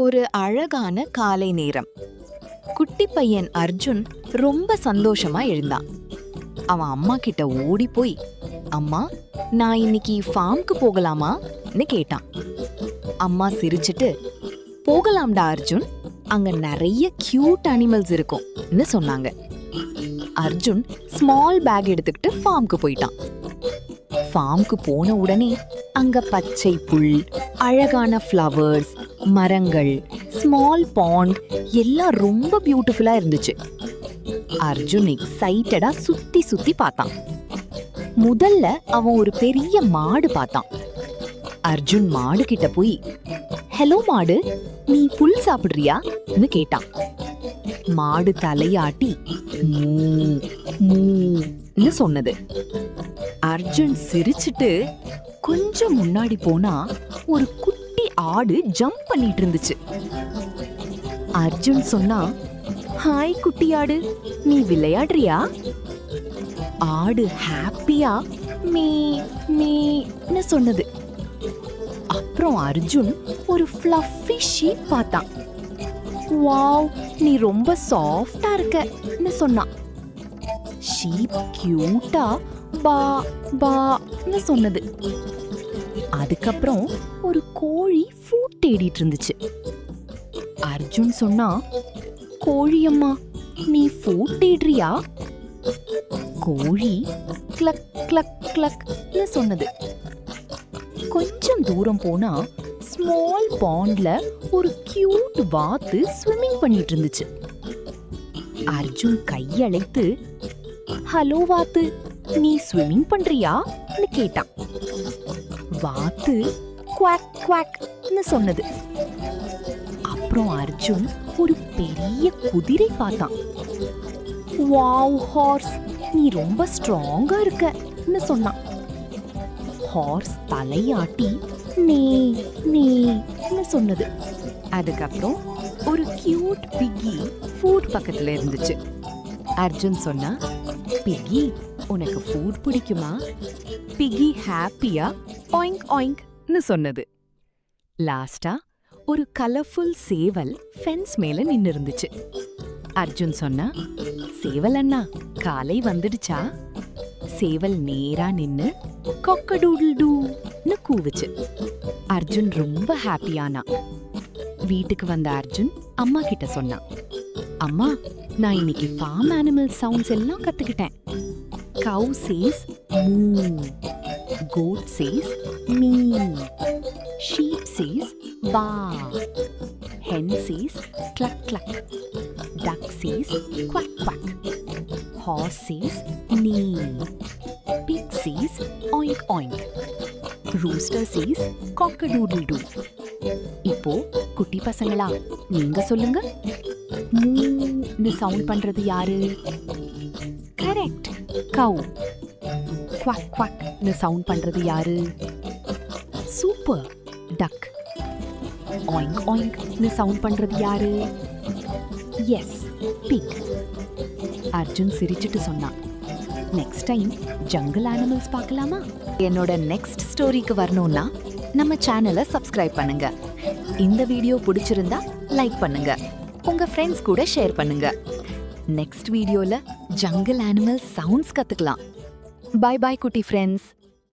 ஒரு அழகான காலை நேரம். குட்டி பையன் அர்ஜுன் ரொம்ப சந்தோஷமா எழுந்தான். அவன் அம்மா கிட்ட ஓடி போய், அம்மா, நான் இன்னைக்கு ஃபார்முக்கு போகலாமான்னு கேட்டான். அம்மா சிரிச்சிட்டு, போகலாம்டா அர்ஜுன், அங்க நிறைய கியூட் அனிமல்ஸ் இருக்கும்னு சொன்னாங்க. அர்ஜுன் ஸ்மால் பேக் எடுத்துக்கிட்டு ஃபார்முக்கு போயிட்டான். ஃபார்முக்கு போன உடனே அங்க பச்சை புல், அழகான ஃப்ளவர்ஸ், மரங்கள், ஸ்மால் பாண்ட் எல்லாம் ரொம்ப பியூட்டிஃபுல்லா இருந்துச்சு. அர்ஜுன் எக்ஸைட்டடா சுத்தி சுத்தி பார்த்தான். முதல்ல அவன் ஒரு பெரிய மாடு பார்த்தான். அர்ஜுன் மாடு கிட்ட போய், ஹலோ மாடு, நீ புல் சாப்பிடுறியான்னு கேட்டான். மாடு தலையாட்டி மூ மூன்னு சொன்னது. அர்ஜுன் சிரிச்சிட்டு கொஞ்சம் முன்னாடி போனா ஒரு குட்டி ஆடு ஜம்ப் பண்ணிட்டு இருந்துச்சு. அர்ஜுன் சொன்னா, ஹாய் குட்டி ஆடு, நீ விளையாடுறியா? ஆடு ஹாப்பியா மீ மீன்னு சொன்னது. அப்புறம் அர்ஜுன் ஒரு ஃப்ளஃபி ஷீப் பார்த்தான். வாவ், நீ ரொம்ப சாஃப்டா இருக்கன்னு சொன்னான். ஷீப் கியூட்டா பா பான்னு சொன்னது. அதுக்கப்புறம் ஒரு கோழி ஃபுட் தேடிட்டு இருந்துச்சு. அர்ஜுன் சொன்னா, கோழியம்மா, நீ ஃபுட் தேடுறியா? கோழி கிளக் கிளக் கிளக்னு சொன்னது. கொஞ்சம் தூரம் போனா ஸ்மால் பாண்ட்ல ஒரு கியூட் வாத்து ஸ்விம்மிங் பண்ணிட்டு இருந்துச்சு. அர்ஜுன் கையழைத்து, ஹலோ வாத்து, நீ ஸ்விம்மிங் பண்றியான்னு கேட்டான். வாத்து குவாக் குவாக்னு சொன்னது. அப்புறம் அர்ஜுன் ஒரு பெரிய குதிரை பார்த்தான். வாவ் ஹார்ஸ், நீ ரொம்ப ஸ்ட்ராங்கா இருக்கன்னு சொன்னான். ஹார்ஸ் தலையாட்டி நே நேன்னு சொன்னது. அதுக்கப்புறம் ஒரு கியூட் பிக்கி ஃபுட் பக்கத்துல இருந்துச்சு. அர்ஜுன் சொன்னா, பிக்கி, உனக்கு ஃபுட் பிடிக்குமா? பிக்கி ஹாப்பியா ஆயிங்க் ஆயிங்க்னு சொன்னது. லாஸ்டா ஒரு கலர்ஃபுல் சேவல் ஃபென்ஸ் மேல நின்னு இருந்துச்சு. அர்ஜுன் சொன்னா, சேவல் அண்ணா, காலை வந்துடுச்சா? சேவல் நேரா நின்னு கொக்கடூடில் டூன்னு கூவுச்சு. அர்ஜுன் ரொம்ப ஹாப்பியானா. வீட்டுக்கு வந்த அர்ஜுன் அம்மா கிட்ட சொன்னான், அம்மா, நான் இன்னைக்கு ஃபார்ம் அனிமல் சவுண்ட்ஸ் எல்லாம் கத்துக்கிட்டேன். Cow says moo, goat says meh, sheep says baa, hen says cluck cluck, duck says quack quack, horse says neigh, pig says oink oink, rooster says cock-a-doodle-doo. இப்போ குட்டி பசங்களா, நீங்க சொல்லுங்க, மூன்னு சவுண்ட் பண்றது யாரு? Correct, கவ். Quack குவாக்னு sound பண்றது யாரு? Super, டக். ஆயிங்க் ஆயிங்க்னு sound பண்றது யாரு? S, big. அர்ஜுன் சிரிச்சிட்டு சொன்னான், நெக்ஸ்ட் டைம் ஜங்கிள் அனிமல்ஸ் பார்க்கலாமா? என்னோட நெக்ஸ்ட் ஸ்டோரிக்கு வரணும்னா நம்ம சேனலை சப்ஸ்கிரைப் பண்ணுங்க. இந்த வீடியோ பிடிச்சிருந்தா லைக் பண்ணுங்க, உங்க ஃப்ரெண்ட்ஸ் கூட ஷேர் பண்ணுங்க. நெக்ஸ்ட் வீடியோல ஜங்கிள் அனிமல் சவுண்ட்ஸ் கத்துக்கலாம். பை பை குட்டி ஃப்ரெண்ட்ஸ்.